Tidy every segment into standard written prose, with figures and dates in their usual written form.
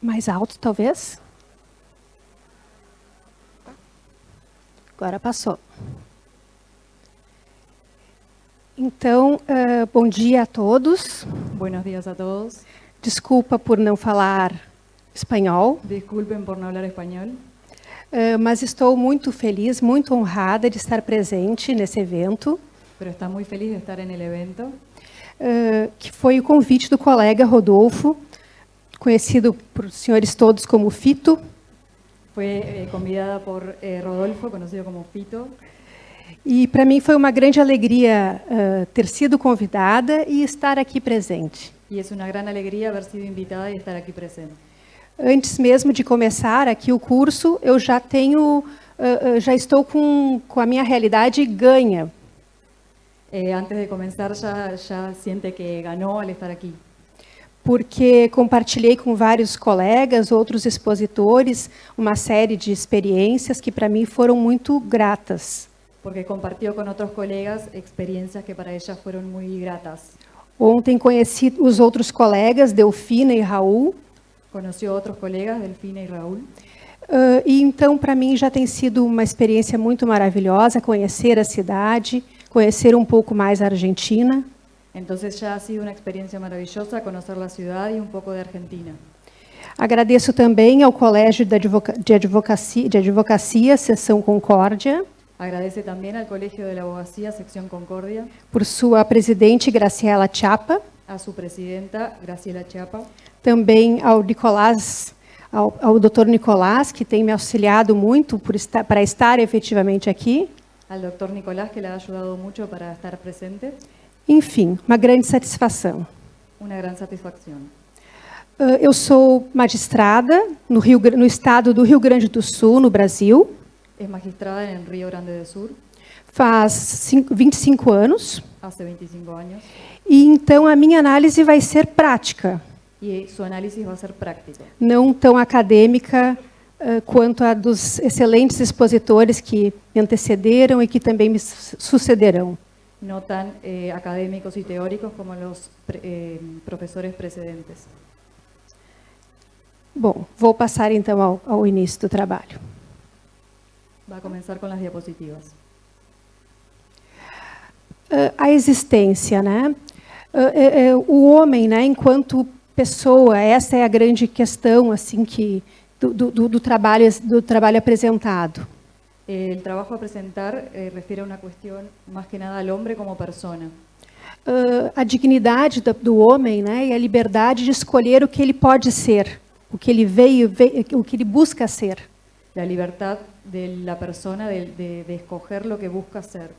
Mais alto, talvez? Agora passou. Então, bom dia a todos. Buenos días a todos. Desculpa por não falar espanhol, Disculpen por no hablar español, mas estou muito feliz, muito honrada de estar presente nesse evento, pero está muy feliz de estar en el evento, que foi o convite do colega Rodolfo, conhecido por os senhores todos como Fito. Fue convidada por Rodolfo, conocido como Fito, E para mim foi uma grande alegria ter sido convidada e estar aqui presente. y es una gran alegría haber sido invitada y estar aquí presente. Antes mesmo de começar aqui o curso, eu já tenho, já estou com a minha realidade ganha, Antes de comenzar ya siente que ganó al estar aquí, porque compartilhei com vários colegas, outros expositores, uma série de experiências que para mim foram muito gratas. porque compartió con otros colegas experiencias que para ella fueron muy gratas. Ontem conheci os outros colegas, Delfina e Raul, Conoció a otros colegas, Delfina y Raúl, e então para mim já tem sido uma experiência muito maravilhosa conhecer a cidade, conhecer um pouco mais a Argentina. entonces ya ha sido una experiencia maravillosa conocer la ciudad y un poco de Argentina. Agradeço também ao Colégio de Advocacia, Seção Concórdia, Agradece también al Colegio de la Abogacía, Sección Concordia, por sua presidente Graciela Chapa, a su presidenta, Graciela Chiapa, também ao Nicolás, ao Dr. Nicolás, que tem me auxiliado muito para estar efetivamente aqui. al doctor Nicolás, que le ha ayudado mucho para estar presente. Enfim, uma grande satisfação. Una gran satisfacción. Eu sou magistrada no estado do Rio Grande do Sul, no Brasil, Es magistrada en Río Grande do Sur, faz 25 anos, hace 25 años, e então a minha análise vai ser prática, y su análisis va a ser práctico, não tão acadêmica quanto a dos excelentes expositores que me antecederam e que também me sucederão. no tan académicos y teóricos como los profesores precedentes. Bom, vou passar então ao início do trabalho. Va a comenzar con las diapositivas. A existência, né? O homem, né, enquanto pessoa, essa é a grande questão assim que do trabalho apresentado. El trabajo a presentar refiere a una cuestión más que nada al hombre como persona. A dignidade do homem, né, e a liberdade de escolher o que ele pode ser, o que ele o que ele busca ser. La libertad de la persona de escoger lo que busca ser.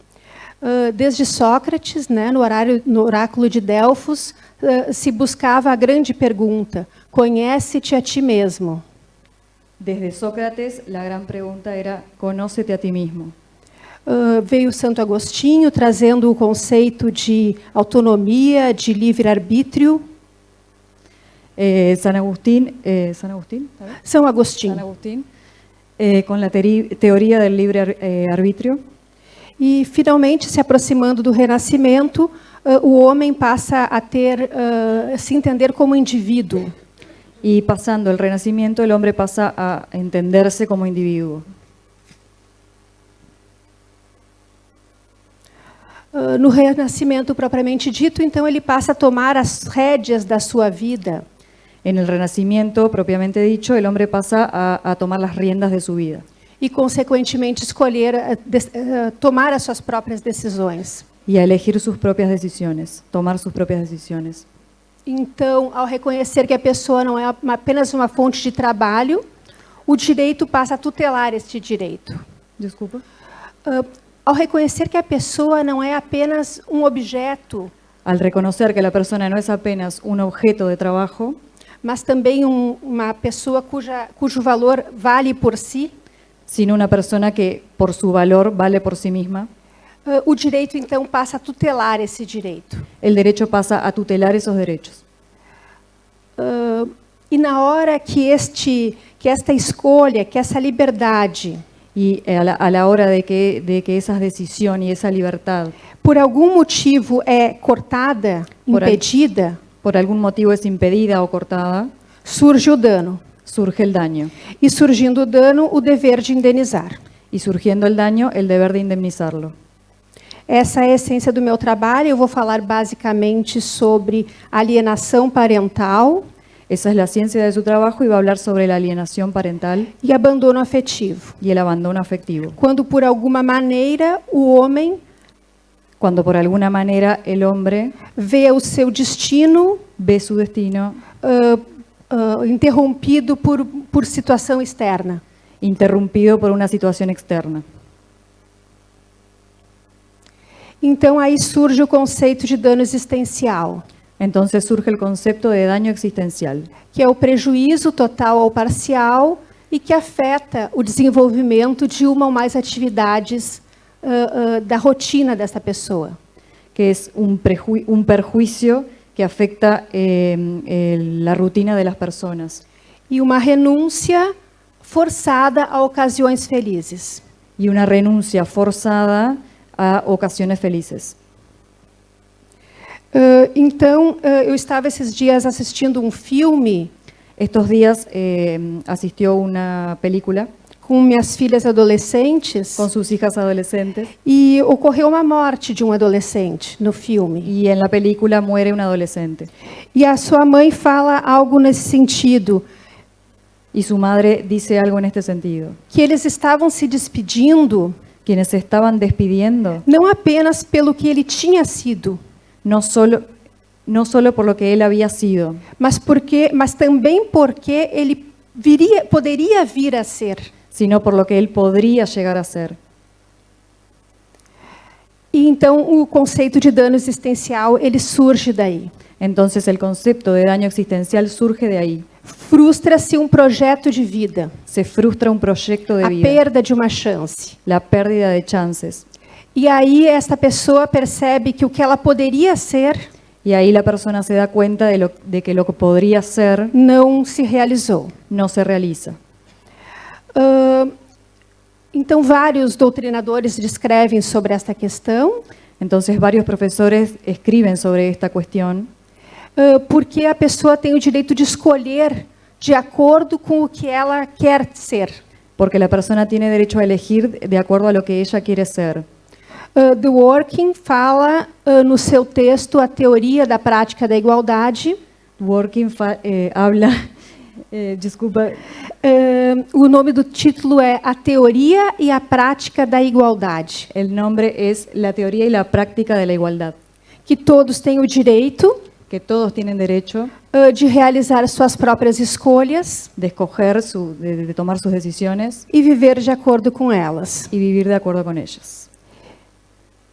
Desde Sócrates, né, no oráculo de Delfos, se buscava a grande pergunta: conhece-te a ti mesmo. Desde Sócrates, la gran pregunta era, conócete a ti mismo. Veio Santo Agostinho trazendo o conceito de autonomia, de livre-arbítrio. San Agustín, ¿está bien? São Agostinho. San Agustín, con la teoría del libre arbitrio. E, finalmente, se aproximando do Renascimento, o homem passa a se entender como indivíduo. Y pasando el Renacimiento, el hombre pasa a entenderse como individuo. No Renascimento propriamente dito, então, ele passa a tomar as rédeas da sua vida. En el Renacimiento, propiamente dicho, el hombre pasa a tomar las riendas de su vida. E, consequentemente, tomar as suas próprias decisões. Y a elegir sus propias decisiones, tomar sus propias decisiones. Então, ao reconhecer que a pessoa não é apenas uma fonte de trabalho, o direito passa a tutelar este direito. Desculpa. Ao reconhecer que a pessoa não é apenas um objeto, Al reconocer que la persona no es apenas un objeto de trabajo, mas também uma pessoa cujo valor vale por si, sino una persona que por su valor vale por sí misma, o direito então passa a tutelar esse direito. el derecho pasa a tutelar esos derechos. E na hora que esta escolha, que essa liberdade, Y a la hora de que esa decisión y esa libertad por algum motivo é cortada, impedida, por algún motivo es impedida o cortada, surge o dano. surge el daño. E surgindo o dano, o dever de indenizar. Y surgiendo el daño, el deber de indemnizarlo. Essa é a essência do meu trabalho. Eu vou falar basicamente sobre alienação parental Esa es la ciencia de su trabajo y va a hablar sobre la alienación parental e abandono afetivo. y el abandono afectivo. Quando, por alguma maneira, o homem Cuando por alguna manera el hombre vê o seu destino ve su destino interrompido por situação externa. interrumpido por una situación externa. Então, aí surge o conceito de dano existencial, Entonces surge el concepto de daño existencial, que é o prejuízo total ou parcial e que afeta o desenvolvimento de uma ou mais atividades da rotina dessa pessoa. que es un perjuicio que afecta la rutina de las personas E uma renúncia forçada a ocasiões felizes. y una renuncia forzada a ocasiones felices. Então, eu estava esses dias assistindo um filme Estos días asistió una película com minhas filhas adolescentes con sus hijas adolescentes e ocorreu uma morte de um adolescente no filme. y en la película muere un adolescente E a sua mãe fala algo nesse sentido, y su madre dice algo en este sentido. que eles estavam se despedindo Quienes se estaban despidiendo, não apenas pelo que ele tinha sido, no solo por lo que él había sido, mas também porque ele poderia vir a ser. sino por lo que él podría llegar a ser. E então o conceito de dano existencial, ele surge daí. Entonces el concepto de daño existencial surge de ahí. Frustra-se um projeto de vida, Se frustra un proyecto de a vida, perda de uma chance. la pérdida de chances. E aí esta pessoa percebe que o que ela poderia ser Y ahí la persona se da cuenta de que lo que podría ser não se realizou. no se realiza. Então, vários doutrinadores descrevem sobre esta questão, Entonces varios profesores escriben sobre esta cuestión porque a pessoa tem o direito de escolher de acordo com o que ela quer ser. porque la persona tiene derecho a elegir de acuerdo a lo que ella quiere ser. The Working fala no seu texto a teoria da prática da igualdade. Working habla, desculpa, O nome do título é A Teoria e a Prática da Igualdade. el nombre es La teoría y la práctica de la igualdad, Que todos têm o direito que todos tienen derecho de realizar suas próprias escolhas de escoger, de tomar sus decisiones e viver de acordo com elas. y vivir de acuerdo con ellas.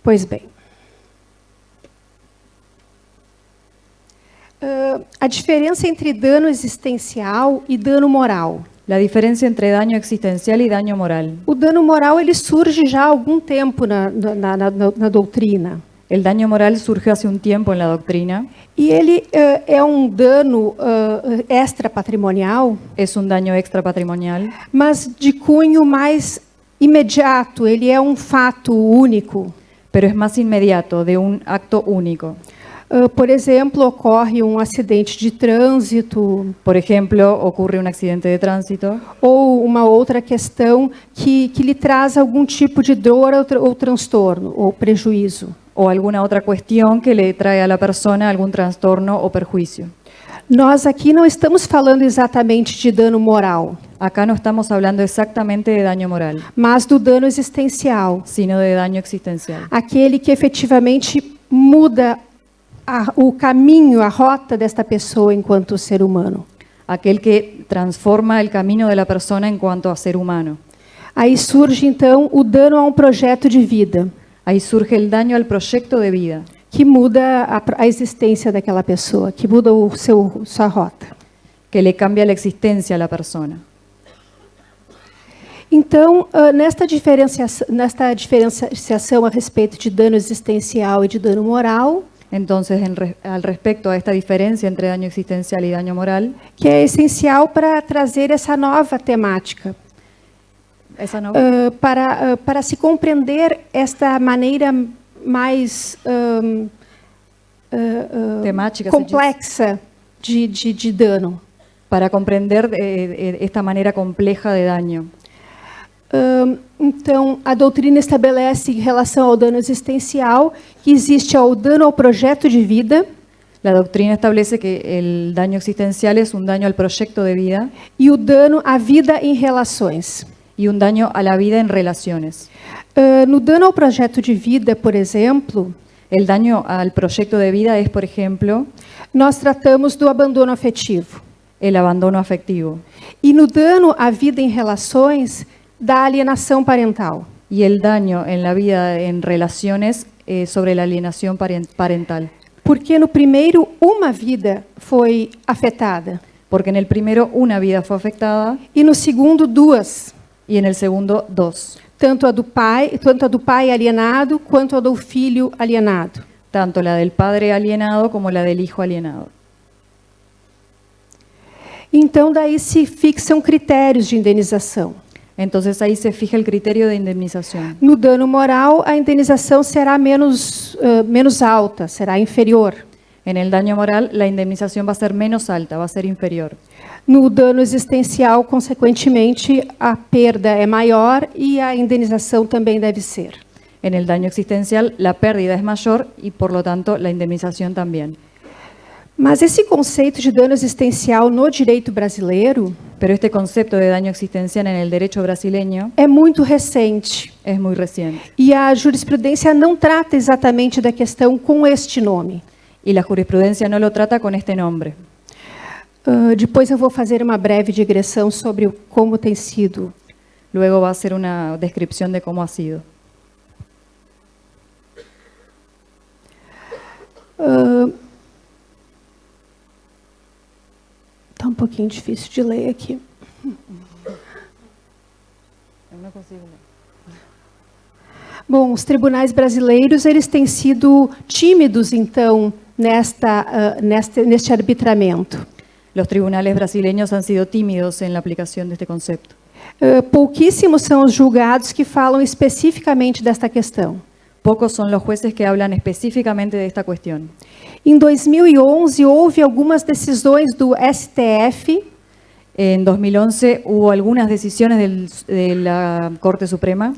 Pois bem. A diferença entre dano existencial e dano moral. La diferencia entre daño existencial y daño moral. O dano moral ele surge já há algum tempo na doutrina. El daño moral surgió hace un tiempo en la doctrina. E ele é um dano extrapatrimonial, Es un daño extrapatrimonial, mas de cunho mais imediato. Ele é um fato único. pero es más inmediato, de un acto único. Por exemplo, ocorre um acidente de trânsito Por ejemplo, ocurre un accidente de tránsito ou uma outra questão que lhe traz algum tipo de dor ou transtorno ou prejuízo. o alguna otra cuestión que le trae a la persona algún trastorno o perjuicio. Nós aqui não estamos falando exatamente de dano moral, Acá no estamos hablando exactamente de daño moral, mas do dano existencial, sino de daño existencial. aquele que efetivamente muda o caminho, a rota desta pessoa enquanto ser humano. Aquel que transforma el camino de la persona en cuanto a ser humano. Aí surge então o dano a um projeto de vida, Ahí surge el daño al proyecto de vida, que muda a existência daquela pessoa, que muda sua rota. que le cambia la existencia a la persona. Então, nesta diferenciação a respeito de dano existencial e de dano moral, Entonces, al respecto a esta diferencia entre daño existencial y daño moral, que é essencial para trazer essa nova temática, esa no, para se compreender esta maneira mais temática, complexa de dano. para comprender esta manera compleja de daño. Então, a doutrina estabelece em relação ao dano existencial que existe o dano ao projeto de vida La doctrina establece que el daño existencial es un daño al proyecto de vida e o dano à vida em relações. y un daño a la vida en relaciones. No dano ao projeto de vida, por exemplo, El daño al proyecto de vida es, por ejemplo, nós tratamos do abandono afetivo. el abandono afectivo. E no dano à vida em relações, da alienação parental. Y el daño en la vida en relaciones sobre la alienación parental. Porque no primeiro, uma vida foi afetada. Porque en el primero una vida fue afectada E no segundo, duas. y en el segundo dos. Tanto a do pai alienado, quanto a do filho alienado. Tanto la del padre alienado como la del hijo alienado. Então, daí se fixam critérios de indenização. Entonces ahí se fija el criterio de indemnización. No dano moral, a indenização será menos alta, será inferior. En el daño moral, la indemnización va a ser menos alta, va a ser inferior. No dano existencial, consequentemente, a perda é maior e a indenização também deve ser. En el daño existencial, la pérdida es mayor y por lo tanto la indemnización también. Mas esse conceito de dano existencial no direito brasileiro Pero este concepto de daño existencial en el derecho brasileño é muito recente. es muy reciente. E a jurisprudência não trata exatamente da questão com este nome. Y la jurisprudencia no lo trata con este nombre. Depois eu vou fazer uma breve digressão sobre como tem sido. Luego va a ser una descripción de cómo ha sido. Está um pouquinho difícil de ler aqui. Eu não consigo ler. Bom, os tribunais brasileiros eles têm sido tímidos, então, neste arbitramento. Los tribunales brasileños han sido tímidos en la aplicación de este concepto. Pouquíssimos são os julgados que falam especificamente desta questão. Pocos son los jueces que hablan específicamente de esta cuestión. Em 2011, houve algumas decisões do STF En 2011 hubo algunas decisiones de la Corte Suprema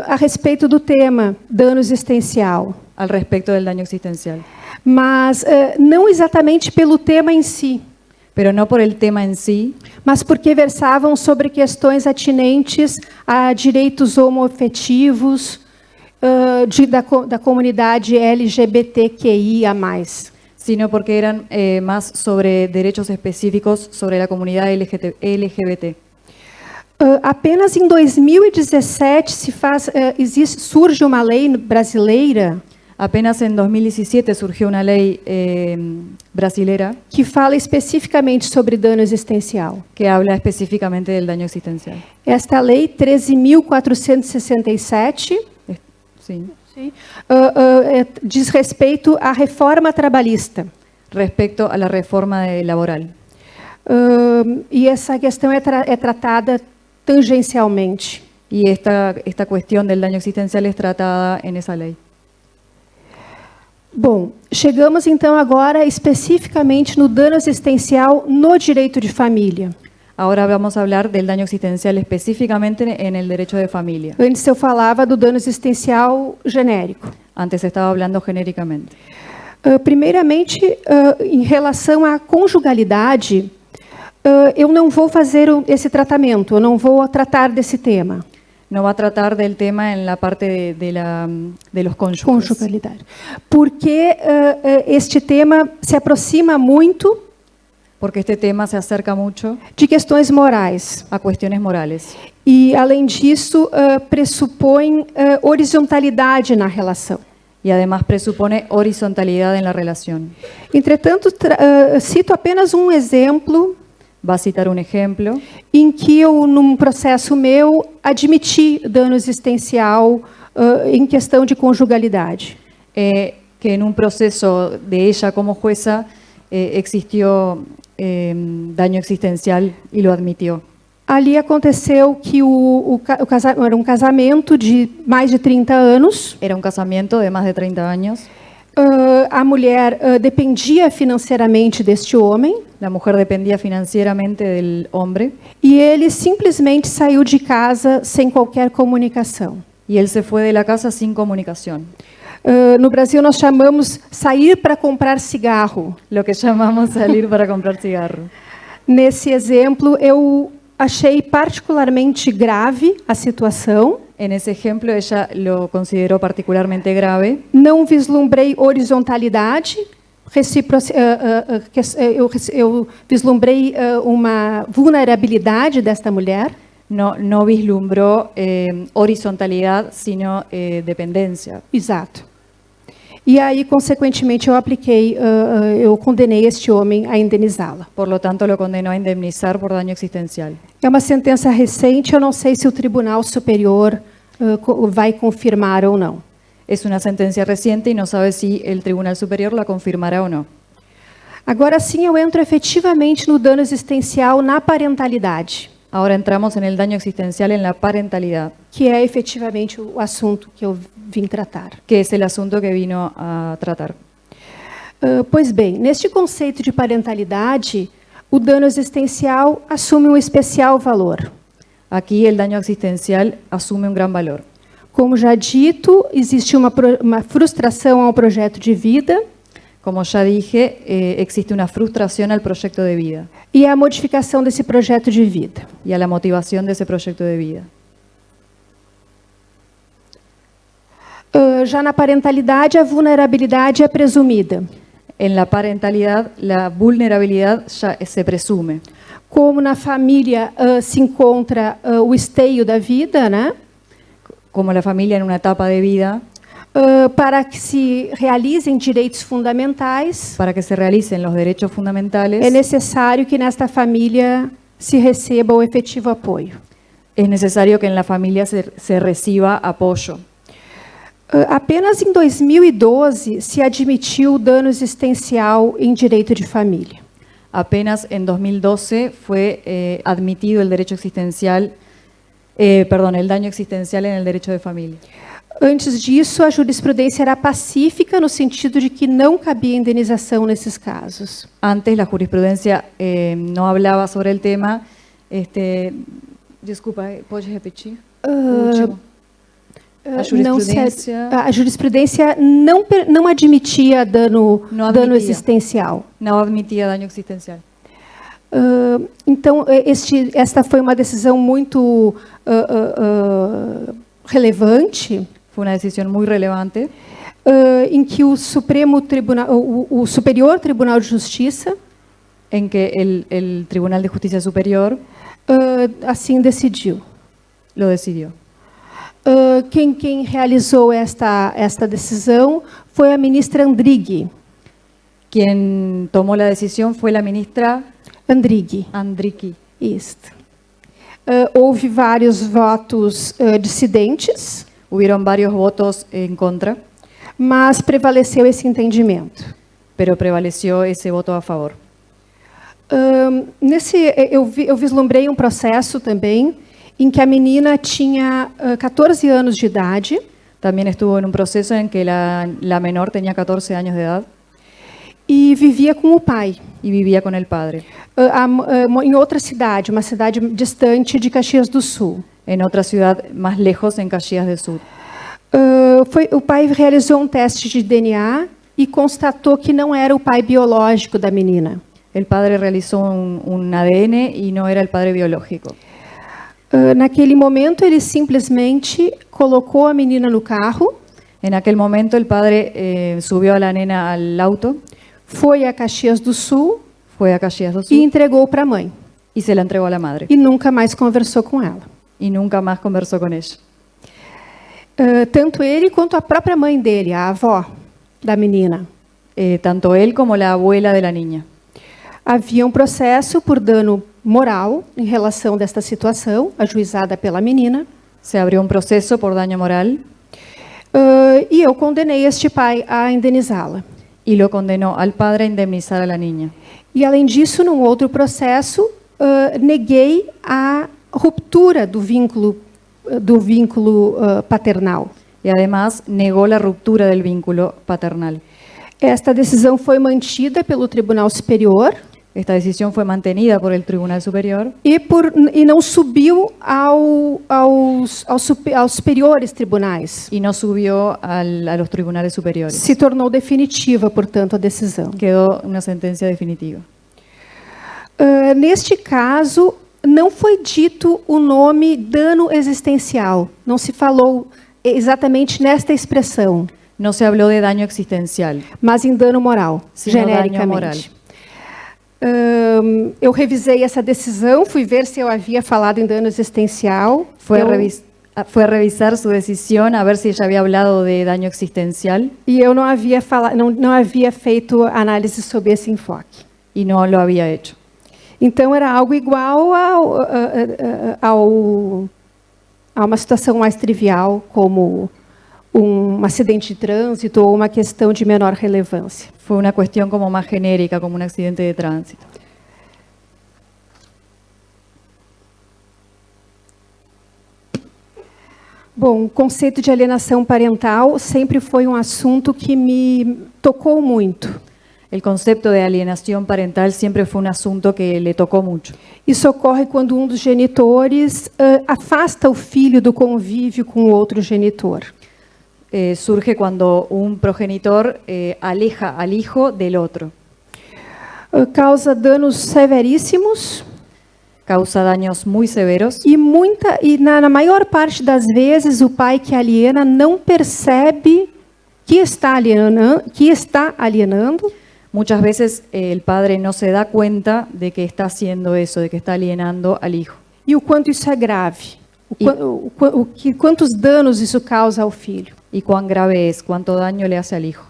a respeito do tema dano existencial, al respecto del daño existencial, mas não exatamente pelo tema em si, pero no por el tema en sí, mas porque versavam sobre questões atinentes a direitos homoafetivos da comunidade LGBTQIA+. sino porque eran más sobre derechos específicos sobre la comunidad LGBT. Apenas em 2017 surge uma lei brasileira Apenas en 2017 surgió una ley brasilera que fala especificamente sobre dano existencial. que habla específicamente del daño existencial. Esta lei 13.467 Sí. diz respeito à reforma trabalhista. Respecto a la reforma laboral. E essa questão é tratada tangencialmente. Y esta cuestión del daño existencial es tratada en esa ley. Bom, chegamos então agora especificamente no dano existencial no direito de família. Ahora vamos a hablar del daño existencial específicamente en el derecho de familia. Antes eu falava do dano existencial genérico. Antes estaba hablando genéricamente. Primeiramente, em relação à conjugalidade, eu não vou fazer esse tratamento, eu não vou tratar desse tema. No va a tratar del tema en la parte de los cónyuges. Conjugalidade. Porque este tema se aproxima muito Porque este tema se acerca mucho de questões morais. a cuestiones morales. E, além disso, pressupõe horizontalidade na relação. Y además presupone horizontalidad en la relación. Entretanto, cito apenas um exemplo Va a citar un ejemplo em que eu, num processo meu, admiti dano existencial em questão de conjugalidade. que en un proceso de ella como jueza existió daño existencial y lo admitió. Ali aconteceu que era um casamento de mais de 30 anos. Era un casamiento de más de 30 años. A mulher dependia financeiramente deste homem La mujer dependía financieramente del hombre e ele simplesmente saiu de casa sem qualquer comunicação. y él se fue de la casa sin comunicación. No Brasil, nós chamamos sair para comprar cigarro. Lo que llamamos salir para comprar cigarro. Nesse exemplo, eu achei particularmente grave a situação. En ese ejemplo, ella lo consideró particularmente grave. Não vislumbrei horizontalidade, eu vislumbrei uma vulnerabilidade desta mulher. No vislumbró horizontalidad, sino dependencia. Exato. E aí, consequentemente, eu condenei este homem a indenizá-la. Por lo tanto, lo condenó a indemnizar por daño existencial. É uma sentença recente, eu não sei se o Tribunal Superior vai confirmar ou não. Es una sentencia reciente y no sabe si el Tribunal Superior la confirmará o no. Agora sim, eu entro efetivamente no dano existencial na parentalidade, Ahora entramos en el daño existencial en la parentalidad, que é efetivamente o assunto que eu vim tratar. que es el asunto que vino a tratar. Pois bem, neste conceito de parentalidade, o dano existencial assume um especial valor. Aquí el daño existencial asume un gran valor. Como já dito, existe uma frustração ao projeto de vida Como ya dije, existe una frustración al proyecto de vida e a modificação desse projeto de vida. y a la motivación de ese proyecto de vida. Já na parentalidade, a vulnerabilidade é presumida. En la parentalidad, la vulnerabilidad ya se presume. Como na família se encontra o esteio da vida, né? Como la familia en una etapa de vida, Para que se realizem direitos fundamentais, para que se realicen los derechos fundamentales, é necessário que nesta família se receba o efetivo apoio. es necesario que en la familia se reciba apoyo. Apenas em 2012 se admitiu o dano existencial em direito de família. Apenas en 2012 fue admitido el derecho existencial, el daño existencial en el derecho de familia. Antes disso, a jurisprudência era pacífica no sentido de que não cabia indenização nesses casos. Antes la jurisprudencia no hablaba sobre el tema. Desculpa, ¿puedes repetir? Último. A jurisprudência não admitia dano existencial. No admitía daño existencial. Então, esta foi uma decisão muito relevante. Fue una decisión muy relevante em que o Superior Tribunal de Justiça en que el Tribunal de Justicia Superior assim decidiu. lo decidió. Quem realizou esta decisão foi a ministra Andrighi. Quien tomó la decisión fue la ministra Andrighi. Isto. Houve vários votos dissidentes, Hubieron varios votos en contra, mas prevaleceu esse entendimento. pero prevaleció ese voto a favor. Eu vislumbrei um processo também em que a menina tinha 14 anos de idade. También estuvo en un proceso en que la menor tenía 14 años de edad E vivia com o pai, y vivía con el padre em outra cidade, uma cidade distante de Caxias do Sul. en otra ciudad más lejos, en Caxias del Sur. O pai realizou um teste de DNA e constatou que não era o pai biológico da menina. El padre realizó un ADN y no era el padre biológico. Naquele momento, ele simplesmente colocou a menina no carro, En aquel momento el padre subió a la nena al auto, foi a Caxias do Sul fue a Caxias do e Sur entregou para a mãe. y se la entregó a la madre. E nunca mais conversou com ela. Y nunca más conversó con ella. Tanto ele quanto a própria mãe dele, a avó da menina. Tanto él como la abuela de la niña. Havia um processo por dano moral em relação desta situação, ajuizada pela menina. Se abrió un proceso por daño moral E eu condenei este pai a indenizá-la. y lo condenó al padre a indemnizar a la niña. E, além disso, num outro processo, neguei a ruptura do vínculo paternal. Y además negó la ruptura del vínculo paternal. Esta decisão foi mantida pelo Tribunal Superior Esta decisión fue mantenida por el Tribunal Superior e não subiu aos superiores tribunais. y no subió a los tribunales superiores. Se tornou definitiva, portanto, a decisão. Quedó una sentencia definitiva. Neste caso, não foi dito o nome dano existencial. Não se falou exatamente nesta expressão, No se habló de daño existencial, mas em dano moral, sino daño moral. genericamente. Eu revisei essa decisão, fui ver se eu havia falado em dano existencial. Fue Eu- fue a revisar su decisión a ver si ella había hablado de daño existencial E eu não havia feito análise sobre esse enfoque. y no lo había hecho. Então, era algo igual a uma situação mais trivial, como um acidente de trânsito ou uma questão de menor relevância. Fue una cuestión como más genérica, como un accidente de tránsito. Bom, o conceito de alienação parental sempre foi um assunto que me tocou muito. El concepto de alienación parental siempre fue un asunto que le tocó mucho. Isso ocorre quando um dos genitores afasta o filho do convívio com o outro genitor. Surge cuando un progenitor aleja al hijo del otro. Causa danos severíssimos Causa daños muy severos e na maior parte das vezes o pai que aliena não percebe que está alienando. Muchas veces el padre no se da cuenta de que está haciendo eso, de que está alienando al hijo. E o quanto isso é grave. Quantos danos isso causa ao filho. Y cuán grave es, cuánto daño le hace al hijo.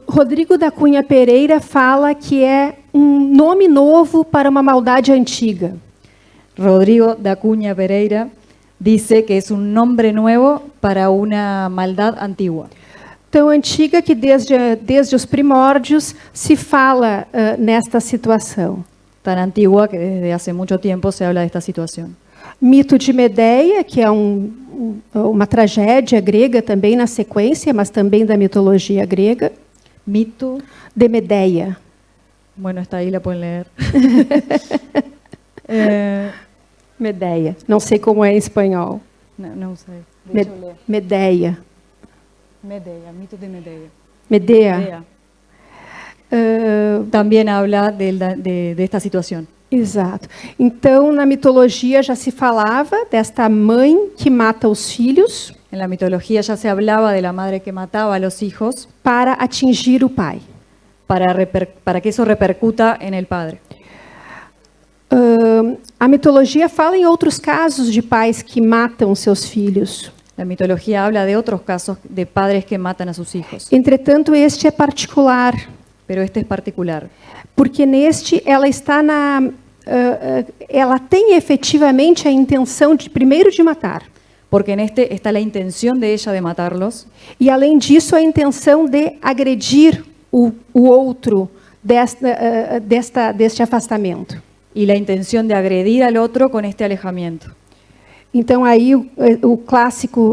Rodrigo da Cunha Pereira fala que é um nome novo para uma maldade antiga. Rodrigo da Cunha Pereira dice que es un nombre nuevo para una maldad antigua. Tão antiga que desde os primórdios se fala nesta situação. Tan antigua que desde hace mucho tiempo se habla de esta situación. Mito de Medeia, que é uma tragédia grega também na sequência, mas também da mitologia grega. Mito, De Medeia. bueno, está ahí, la pueden leer. Medeia. Não sei como é em espanhol. No sé. De hecho, leo. Medeia. Medea, mito de Medea. Medea. Medea. También habla de esta situación. Exato. Então, na mitologia já se falava desta mãe que mata os filhos En la mitología ya se hablaba de la madre que mataba a los hijos para atingir o pai. para que eso repercuta en el padre. A mitologia fala em outros casos de pais que matam seus filhos. La mitología habla de otros casos de padres que matan a sus hijos, Entretanto, este é particular, pero este es particular, porque neste ela tem efetivamente a intenção de primeiro de matar porque en este está la intención de ella de matarlos e além disso a intenção de agredir o outro deste afastamento. y la intención de agredir al otro con este alejamiento. Então aí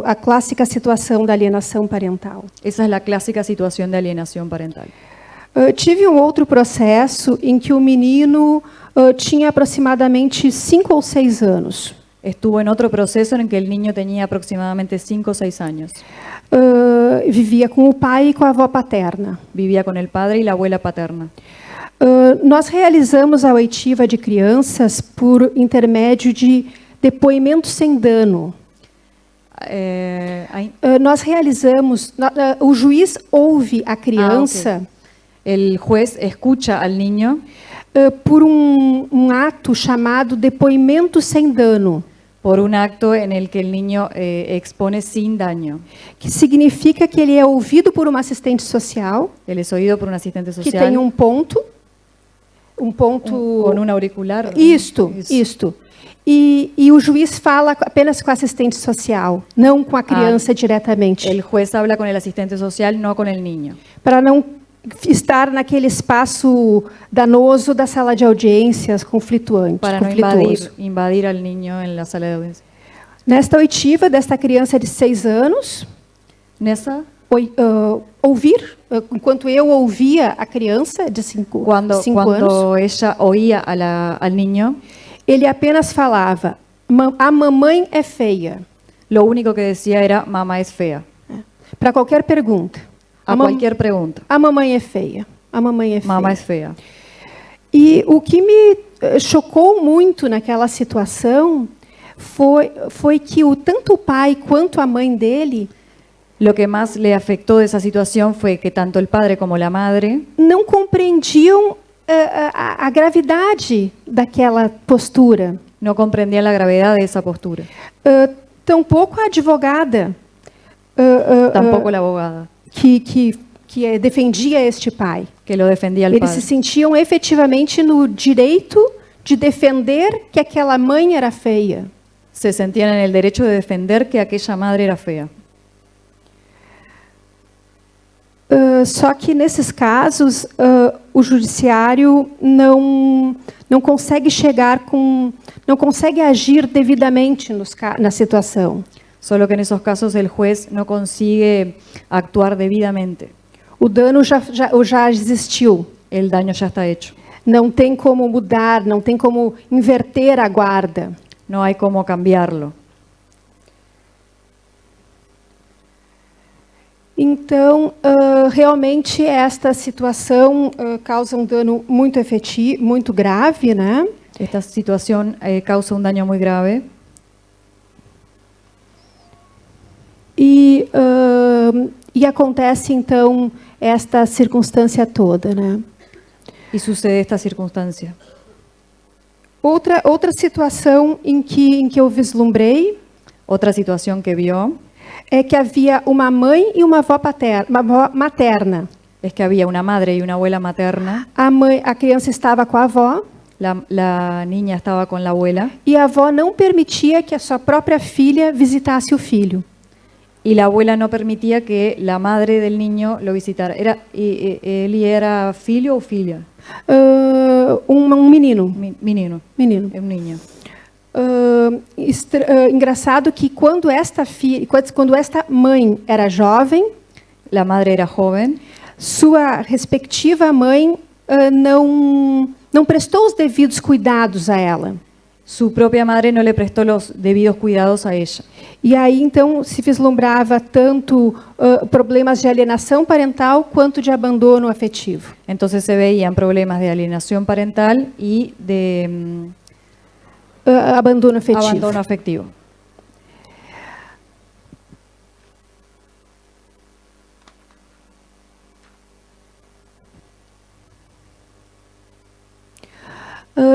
a clássica situação da alienação parental. Esa es la clásica situación de alienación parental. Tive um outro processo em que o menino tinha aproximadamente 5 ou 6 anos. Estuvo en otro proceso en que el niño tenía aproximadamente 5 o 6 años. Vivia com o pai e com a avó paterna. Vivía con el padre y la abuela paterna. Nós realizamos a oitiva de crianças por intermédio de depoimento sem dano. Nós realizamos, o juiz ouve a criança El juez escucha al niño por ato chamado depoimento sem dano, por un acto en el que el niño expone sin daño. que significa que ele é ouvido por uma assistente social, Él es oído por un asistente que social tem um ponto con un auricular. Isto. E o juiz fala apenas com a assistente social, não com a criança diretamente, El juez habla con el asistente social, no con el niño, para não estar naquele espaço danoso da sala de audiências conflituoso. para no invadir al niño en la sala de audiencia. Nesta oitiva desta criança de 6 anos, Nessa ouvir, enquanto eu ouvia a criança de 5 anos, Cuando ella oía al niño, ele apenas falava: a mamãe é feia. lo único que decía era, mamá es fea, Para qualquer pergunta. a cualquier pregunta. A mamãe é feia. A mamãe é feia. Mamá es fea. E o que me chocou muito naquela situação foi que tanto o pai quanto a mãe dele Lo que más le afectó de esa situación fue que tanto el padre como la madre não compreendiam a gravidade daquela postura. no comprendían la gravedad de esa postura, Tampouco a advogada tampoco la abogada, que defendia este pai. que lo defendía al Eles se padre. sentiam efetivamente no direito de defender que aquela mãe era feia. Se sentían en el derecho de defender que aquella madre era fea. Só que nesses casos o judiciário não consegue não consegue agir devidamente na situação. Solo que en esos casos el juez no consigue actuar debidamente. O dano já existiu. El daño ya está hecho. Não tem como mudar, não tem como inverter a guarda. No hay cómo cambiarlo. Então, realmente esta situação causa um dano muito efetivo, muito grave, né? Esta situación causa un daño muy grave E acontece então esta circunstância toda, né? y sucede esta circunstancia. Outra situação em que eu vislumbrei Otra situación que vio é que havia uma mãe e uma avó materna. es que había una madre y una abuela materna. A criança estava com a avó La niña estaba con la abuela e a avó não permitia que a sua própria filha visitasse o filho. y la abuela no permitía que la madre del niño lo visitara. ¿Él era filho o filha? Menino. Menino. Menino. Es un niño. Engraçado que quando esta mãe era jovem, La madre era joven, sua respectiva mãe não prestou os devidos cuidados a ela. su propia madre no le prestó los debidos cuidados a ella. E aí então se vislumbrava tanto problemas de alienação parental quanto de abandono afetivo. Entonces se veían problemas de alienación parental y de Abandono afetivo. abandono afectivo.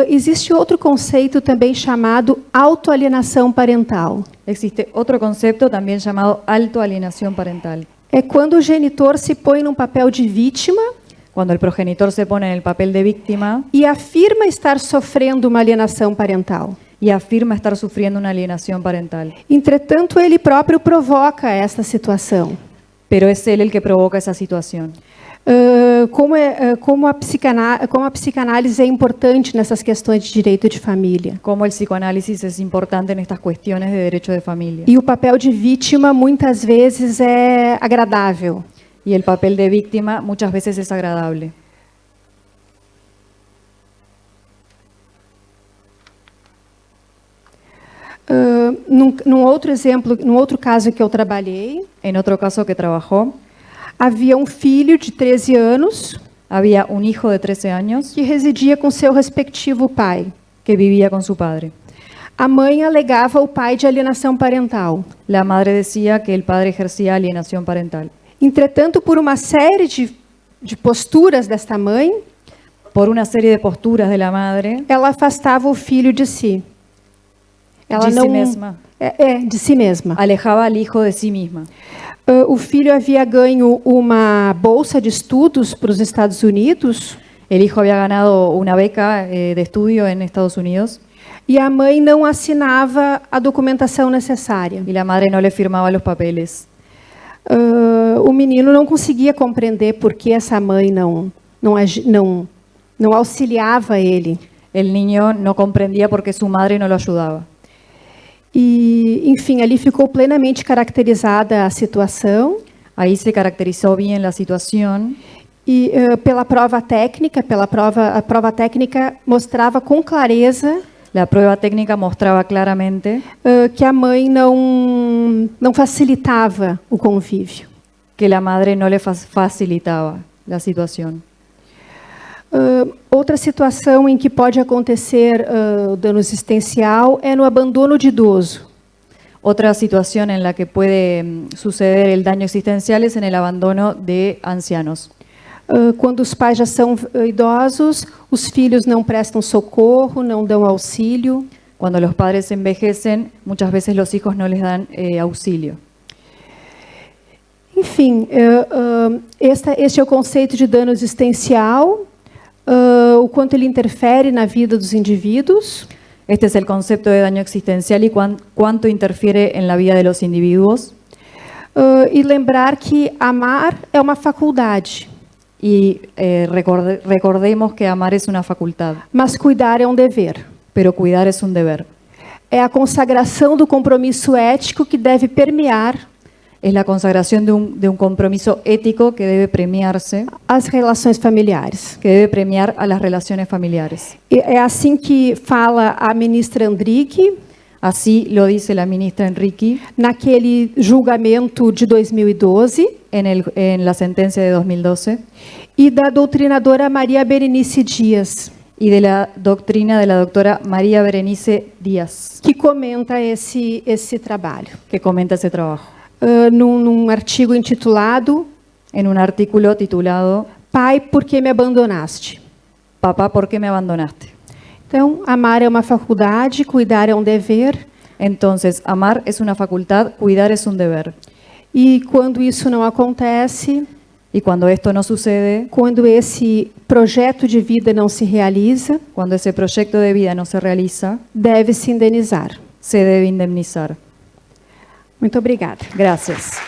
Existe outro conceito também chamado autoalienação parental. Existe otro concepto también llamado autoalienación parental. É quando o genitor se põe num papel de vítima Cuando el progenitor se pone en el papel de víctima e afirma estar sofrendo uma alienação parental. y afirma estar sufriendo una alienación parental. Entretanto, ele próprio provoca essa situação. Pero es él el que provoca esa situación. Como a psicanálise é importante nessas questões de direito de família. Cómo el psicoanálisis es importante en estas cuestiones de derecho de familia. E o papel de vítima muitas vezes é agradável. Y el papel de víctima muchas veces es agradable. Num outro exemplo, num outro caso que eu trabalhei, En otro caso que trabajó, havia um filho de 13 anos había un hijo de 13 años que residia com seu respectivo pai. que vivía con su padre. A mãe alegava o pai de alienação parental. La madre decía que el padre ejercía alienación parental. Entretanto, por uma série de posturas desta mãe, Por una serie de posturas de la madre, ela afastava o filho de si. Ela de não, si mesma, de si mesma. alejaba al hijo de sí misma. O filho havia ganho uma bolsa de estudos para os Estados Unidos El hijo había ganado una beca de estudio en Estados Unidos e a mãe não assinava a documentação necessária. y la madre no le firmaba los papeles. O menino não conseguia compreender por que essa mãe não auxiliava ele. El niño no comprendía por qué su madre no lo ayudaba. E, enfim, ali ficou plenamente caracterizada a situação. Ahí se caracterizó bien la situación e pela prova técnica, a prova técnica mostrava com clareza La prueba técnica mostraba claramente que a mãe não facilitava o convívio. que la madre no le facilitaba la situación. Outra situação em que pode acontecer o dano existencial é no abandono de idoso. Otra situación en la que puede suceder el daño existencial es en el abandono de ancianos. Quando os pais já são idosos, os filhos não prestam socorro, não dão auxílio. Cuando los padres envejecen, muchas veces los hijos no les dan auxilio. Enfim, este é o conceito de dano existencial, o quanto ele interfere na vida dos indivíduos. Este es el concepto de daño existencial y cuánto interfiere en la vida de los individuos. E lembrar que amar é uma faculdade, Y recordemos que amar es una facultad, mas cuidar é um dever. pero cuidar es un deber. É a consagração do compromisso ético que deve permear Es la consagración de un compromiso ético que debe premiarse, as relações familiares. que debe premiar a las relaciones familiares. E é assim que fala a ministra Andrique, Así lo dice la ministra Enrique naquele julgamento de 2012, en la sentencia de 2012 e da doutrinadora Maria Berenice Dias, y de la doctrina de la doctora María Berenice Díaz, que comenta esse trabalho. que comenta ese trabajo. Num artigo intitulado En un artículo titulado Pai, por que me abandonaste? Papá, ¿por qué me abandonaste? Então, amar é uma faculdade, cuidar é um dever, Entonces, amar es una facultad, cuidar es un deber. e quando isso não acontece, Y cuando esto no sucede, quando esse projeto de vida não se realiza, cuando ese proyecto de vida no se realiza, deve-se indenizar. se debe indemnizar. Muito obrigada. Gracias.